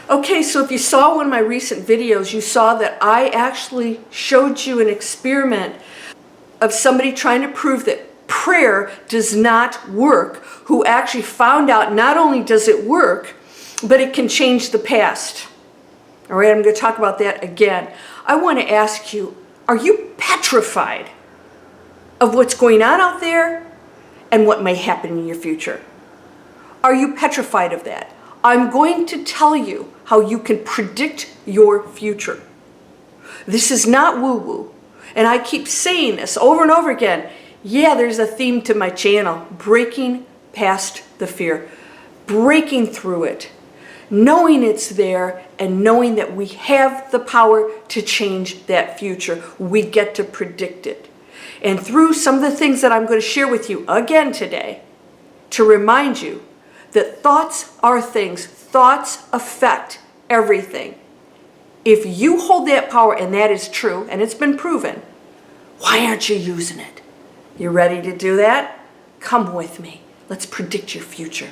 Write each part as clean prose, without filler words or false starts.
Okay, so if you saw one of my recent videos, you saw that I actually showed you an experiment of somebody trying to prove that prayer does not work, who actually found out not only does it work, but it can change the past. All right, I'm going to talk about that again. I want to ask you, are you petrified of what's going on out there and what may happen in your future? Are you petrified of that? I'm going to tell you how you can predict your future. This is not woo-woo. And I keep saying this over and over again. Yeah, there's a theme to my channel. Breaking past the fear. Breaking through it. Knowing it's there and knowing that we have the power to change that future. We get to predict it. And through some of the things that I'm going to share with you again today, to remind you that thoughts are things. Thoughts affect everything. If you hold that power, and that is true, and it's been proven, why aren't you using it? You ready to do that? Come with me. Let's predict your future.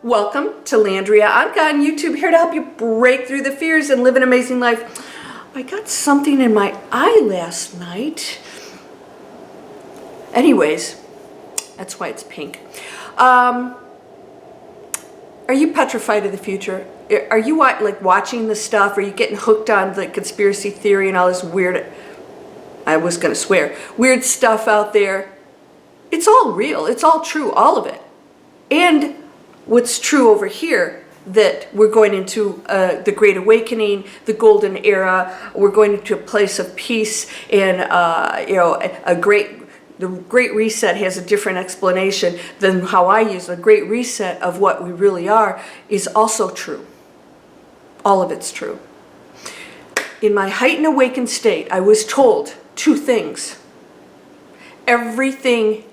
Welcome to Landria Onkka on YouTube, here to help you break through the fears and live an amazing life. I got something in my eye last night. Anyways, that's why it's pink. Are you petrified of the future? Are you watching the stuff? Are you getting hooked on the conspiracy theory and all this weird, I was going to swear, weird stuff out there? It's all real. It's all true, all of it. And what's true over here, that we're going into the Great Awakening, the Golden Era. We're going into a place of peace, and the Great Reset has a different explanation than how I use the Great Reset of what we really are is also true. All of it's true. In my heightened awakened state, I was told two things. Everything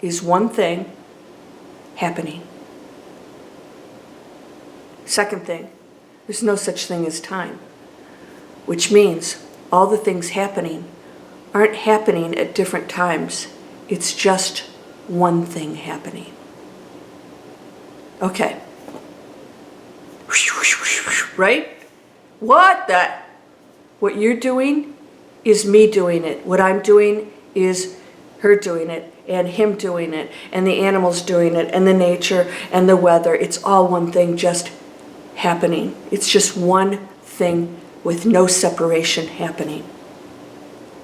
is one thing happening. Second thing, there's no such thing as time, which means all the things happening aren't happening at different times. It's just one thing happening. Okay. Right? What you're doing is me doing it. What I'm doing is her doing it, and him doing it, and the animals doing it, and the nature, and the weather. It's all one thing just happening. It's just one thing with no separation happening.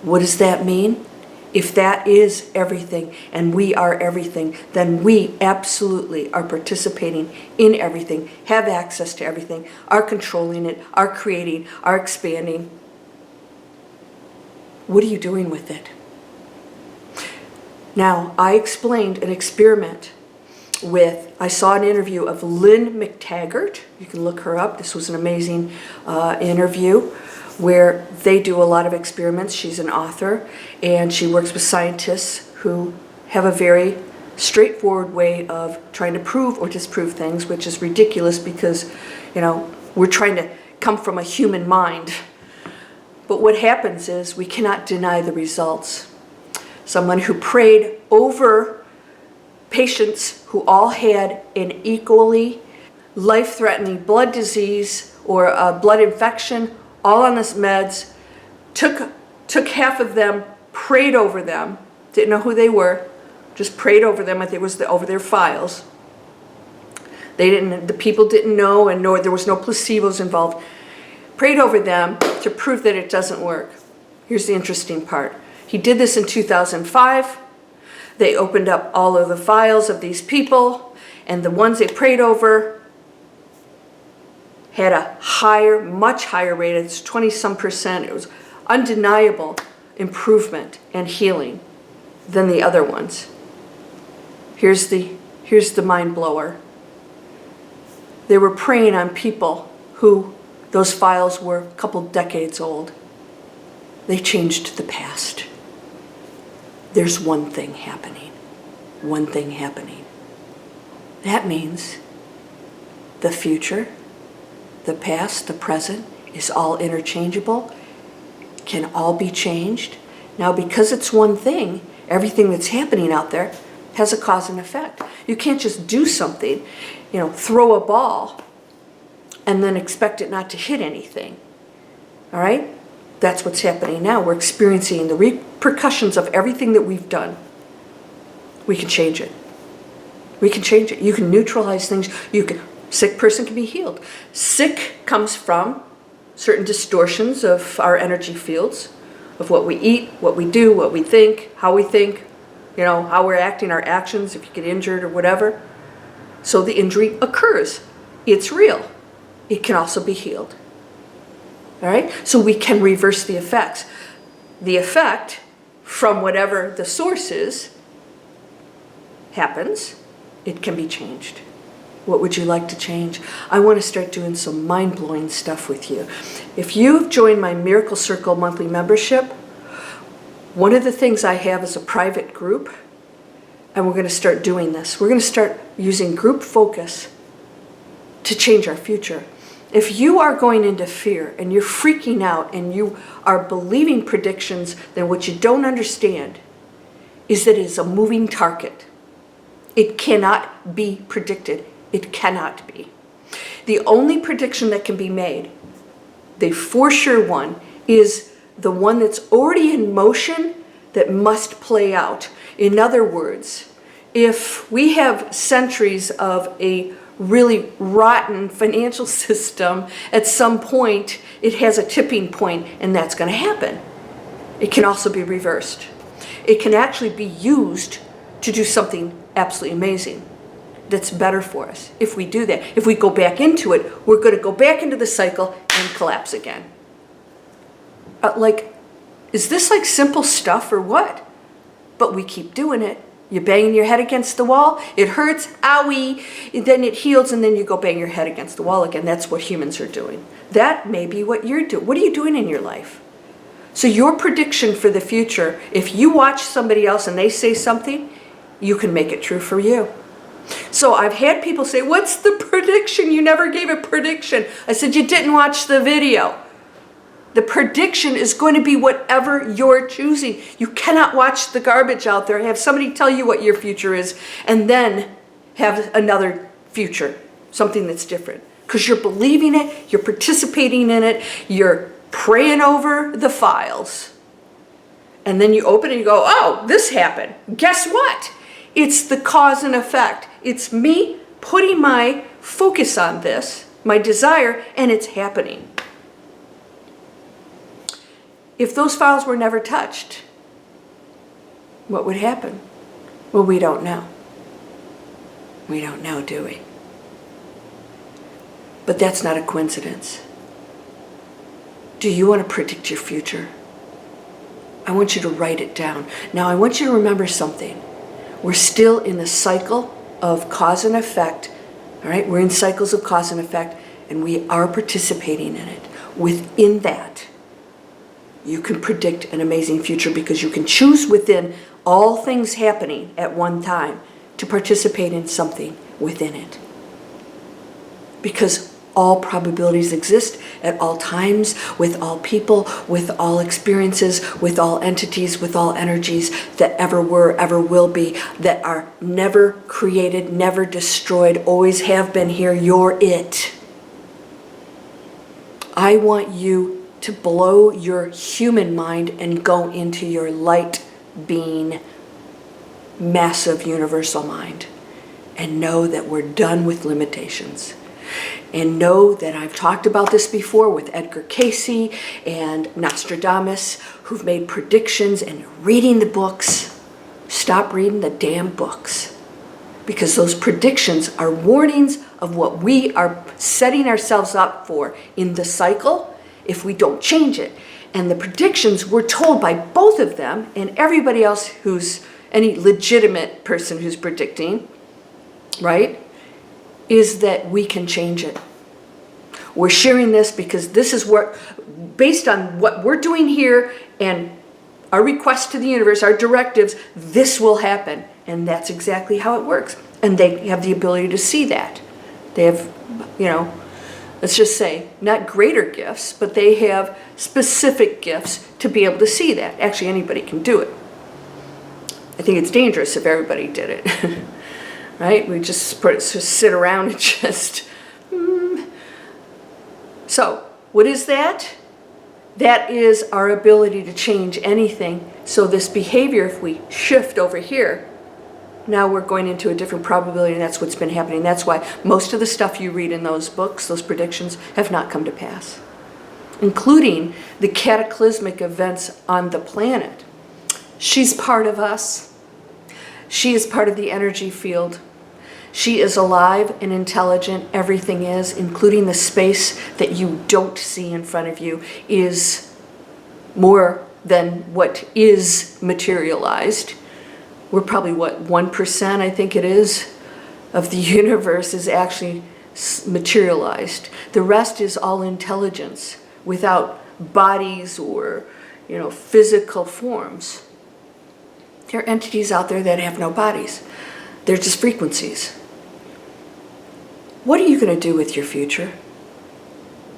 What does that mean? If that is everything, and we are everything, then we absolutely are participating in everything, have access to everything, are controlling it, are creating, are expanding. What are you doing with it? Now, I explained an experiment I saw an interview of Lynne Mctaggart. You can look her up. This was an amazing interview where they do a lot of experiments. She's an author, and she works with scientists who have a very straightforward way of trying to prove or disprove things, which is ridiculous because, we're trying to come from a human mind. But what happens is we cannot deny the results. Someone who prayed over patients who all had an equally life-threatening blood disease or a blood infection, all on this meds, took half of them, prayed over them, didn't know who they were, just prayed over them. I think it was over their files. The people didn't know, and there was no placebos involved. Prayed over them to prove that it doesn't work. Here's the interesting part. He did this in 2005. They opened up all of the files of these people, and the ones they prayed over had a higher, much higher rate. It's 20-some%. It was undeniable improvement and healing than the other ones. Here's the mind blower. They were praying on people who those files were a couple decades old. They changed the past. There's one thing happening. One thing happening. That means the future the past, the present is all interchangeable, can all be changed. Now, because it's one thing, everything that's happening out there has a cause and effect. You can't just do something, throw a ball and then expect it not to hit anything. All right? That's what's happening now. We're experiencing the repercussions of everything that we've done. We can change it. We can change it. You can neutralize things. Sick person can be healed. Sick comes from certain distortions of our energy fields, of what we eat, what we do, what we think, how how we're acting, our actions, if you get injured or whatever. So the injury occurs. It's real. It can also be healed. All right? So we can reverse the effects. The effect from whatever the source is happens. It can be changed. What would you like to change? I want to start doing some mind-blowing stuff with you. If you've joined my Miracle Circle monthly membership, one of the things I have is a private group, and we're going to start doing this. We're going to start using group focus to change our future. If you are going into fear and you're freaking out and you are believing predictions, then what you don't understand is that it's a moving target. It cannot be predicted. It cannot be. The only prediction that can be made, the for sure one, is the one that's already in motion that must play out. In other words, if we have centuries of a really rotten financial system, at some point it has a tipping point, and that's going to happen. It can also be reversed. It can actually be used to do something absolutely amazing that's better for us. If we do that, if we go back into it, we're going to go back into the cycle and collapse again. Is this like simple stuff or what? But we keep doing it. You're banging your head against the wall, it hurts, owie, then it heals, and then you go bang your head against the wall again. That's what humans are doing. That may be what you're doing. What are you doing in your life? So your prediction for the future, if you watch somebody else and they say something, you can make it true for you. So I've had people say, what's the prediction? You never gave a prediction. I said, you didn't watch the video. The prediction is going to be whatever you're choosing. You cannot watch the garbage out there, have somebody tell you what your future is, and then have another future, something that's different. Because you're believing it, you're participating in it, you're praying over the files. And then you open it and you go, oh, this happened. Guess what? It's the cause and effect. It's me putting my focus on this, my desire, and it's happening. If those files were never touched, what would happen? Well, we don't know. We don't know, do we? But that's not a coincidence. Do you want to predict your future? I want you to write it down. Now, I want you to remember something. We're still in the cycle of cause and effect. All right? We're in cycles of cause and effect, and we are participating in it. Within that, you can predict an amazing future because you can choose within all things happening at one time to participate in something within it. Because all probabilities exist at all times, with all people, with all experiences, with all entities, with all energies that ever were, ever will be, that are never created, never destroyed, always have been here. You're it. I want you to blow your human mind and go into your light being, massive universal mind, and know that we're done with limitations. And know that I've talked about this before with Edgar Cayce and Nostradamus, who've made predictions, and reading the books. Stop reading the damn books. Because those predictions are warnings of what we are setting ourselves up for in the cycle if we don't change it. And the predictions were told by both of them and everybody else who's any legitimate person who's predicting, right, is that we can change it. We're sharing this because this is what, based on what we're doing here and our request to the universe, our directives, this will happen. And that's exactly how it works. And they have the ability to see that. They have, let's just say, not greater gifts, but they have specific gifts to be able to see that. Actually, anybody can do it. I think it's dangerous if everybody did it, right? We just sit around and just... So, what is that? That is our ability to change anything. So this behavior, if we shift over here, now we're going into a different probability, and that's what's been happening. That's why most of the stuff you read in those books, those predictions, have not come to pass, including the cataclysmic events on the planet. She's part of us. She is part of the energy field. She is alive and intelligent. Everything is, including the space that you don't see in front of you, is more than what is materialized. We're probably, what, 1%, I think it is, of the universe is actually materialized. The rest is all intelligence without bodies or, physical forms. There are entities out there that have no bodies. They're just frequencies. What are you going to do with your future?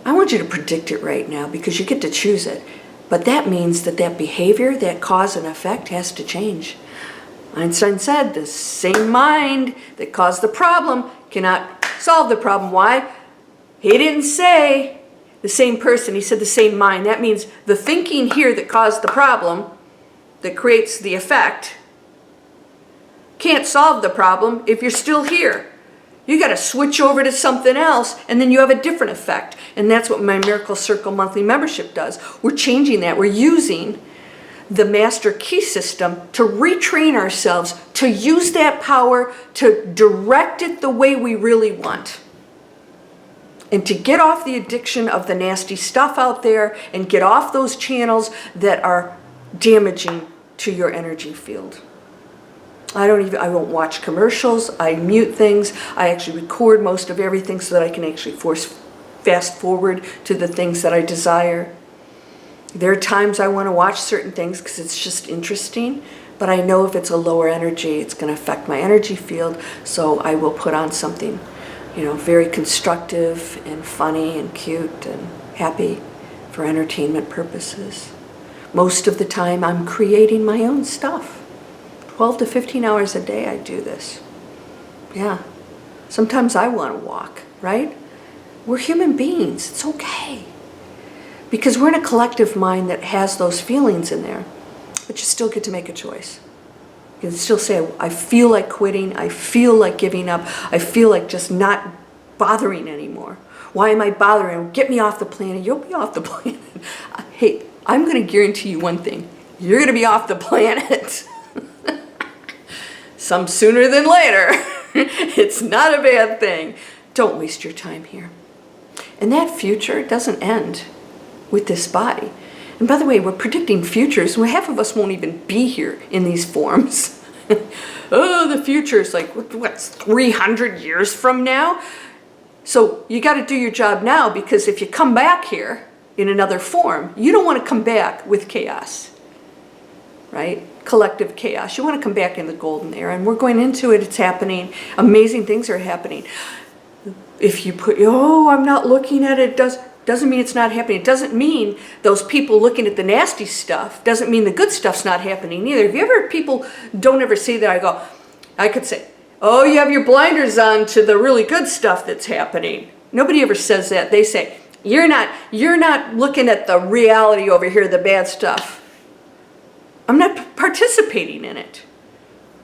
I want you to predict it right now because you get to choose it. But that means that behavior, that cause and effect has to change. Einstein said the same mind that caused the problem cannot solve the problem. Why? He didn't say the same person. He said the same mind. That means the thinking here that caused the problem, that creates the effect, can't solve the problem if you're still here. You got to switch over to something else, and then you have a different effect. And that's what my Miracle Circle monthly membership does. We're changing that. We're using the master key system to retrain ourselves to use that power to direct it the way we really want. And to get off the addiction of the nasty stuff out there and get off those channels that are damaging to your energy field. I won't watch commercials. I mute things. I actually record most of everything so that I can actually fast forward to the things that I desire. There are times I want to watch certain things because it's just interesting, but I know if it's a lower energy, it's going to affect my energy field, so I will put on something, very constructive and funny and cute and happy for entertainment purposes. Most of the time, I'm creating my own stuff. 12 to 15 hours a day I do this. Yeah. Sometimes I want to walk, right? We're human beings. It's okay. Because we're in a collective mind that has those feelings in there. But you still get to make a choice. You can still say, I feel like quitting. I feel like giving up. I feel like just not bothering anymore. Why am I bothering? Get me off the planet. You'll be off the planet. Hey, I'm going to guarantee you one thing. You're going to be off the planet. Some sooner than later. It's not a bad thing. Don't waste your time here. And that future doesn't end with this body. And by the way, we're predicting futures, and half of us won't even be here in these forms. Oh, the future is like, what's 300 years from now? So you got to do your job now, because if you come back here in another form, you don't want to come back with chaos, right? Collective chaos. You want to come back in the golden era, and we're going into it. It's happening. Amazing things are happening. If you put, I'm not looking at it, doesn't mean it's not happening. It doesn't mean those people looking at the nasty stuff doesn't mean the good stuff's not happening either. Have you ever, people don't ever say that? I could say, oh, you have your blinders on to the really good stuff that's happening. Nobody ever says that. They say, you're not looking at the reality over here, the bad stuff. I'm not participating in it.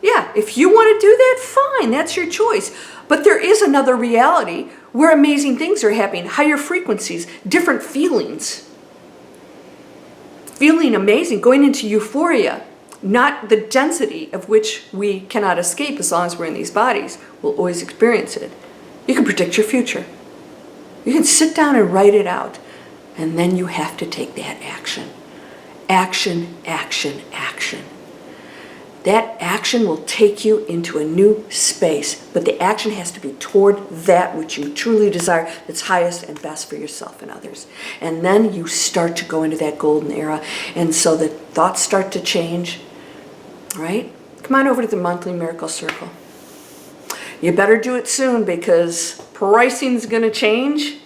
Yeah, if you want to do that, fine, that's your choice. But there is another reality where amazing things are happening, higher frequencies, different feelings. Feeling amazing, going into euphoria, not the density of which we cannot escape as long as we're in these bodies. We'll always experience it. You can predict your future. You can sit down and write it out, and then you have to take that action. Action, action, action. That action will take you into a new space, but the action has to be toward that which you truly desire, that's highest and best for yourself and others. And then you start to go into that golden era, and so the thoughts start to change, right? Come on over to the monthly Miracle Circle. You better do it soon, because pricing's going to change.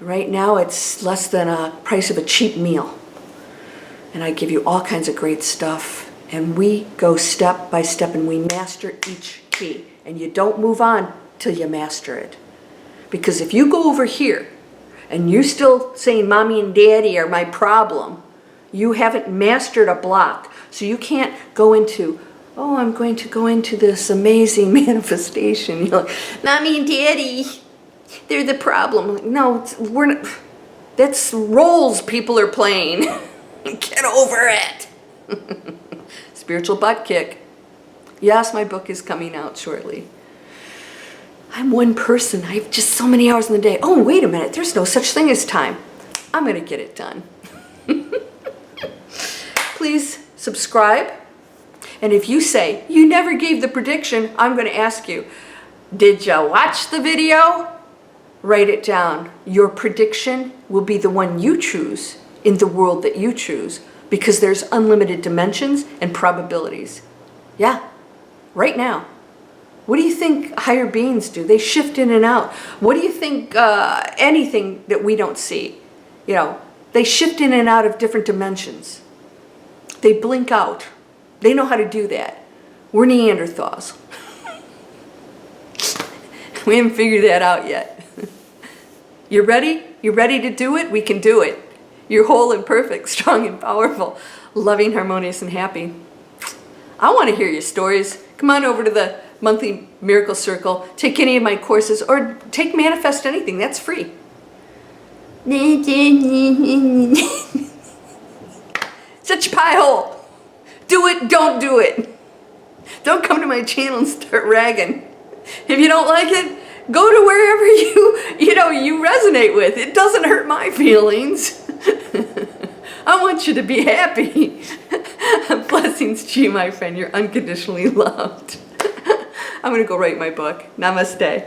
Right now it's less than a price of a cheap meal. And I give you all kinds of great stuff. And we go step by step and we master each key. And you don't move on till you master it. Because if you go over here and you're still saying mommy and daddy are my problem, you haven't mastered a block. So you can't go into, oh, I'm going to go into this amazing manifestation. You're like, mommy and daddy, they're the problem. Like, no, we're not. That's roles people are playing. Get over it. Spiritual butt kick. Yes, my book is coming out shortly. I'm one person. I have just so many hours in the day. Oh, wait a minute. There's no such thing as time. I'm going to get it done. Please subscribe. And if you say you never gave the prediction, I'm going to ask you, did you watch the video? Write it down. Your prediction will be the one you choose in the world that you choose, because there's unlimited dimensions and probabilities. Yeah, right now. What do you think higher beings do? They shift in and out. What do you think anything that we don't see? You know, they shift in and out of different dimensions. They blink out. They know how to do that. We're Neanderthals. We haven't figured that out yet. You ready? You ready to do it? We can do it. You're whole and perfect, strong and powerful, loving, harmonious, and happy. I want to hear your stories. Come on over to the monthly Miracle Circle. Take any of my courses or take Manifest Anything. That's free. Such a pie hole. Do it, don't do it. Don't come to my channel and start ragging. If you don't like it, go to wherever you resonate with. It doesn't hurt my feelings. I want you to be happy. Blessings to you, my friend. You're unconditionally loved. I'm going to go write my book. Namaste.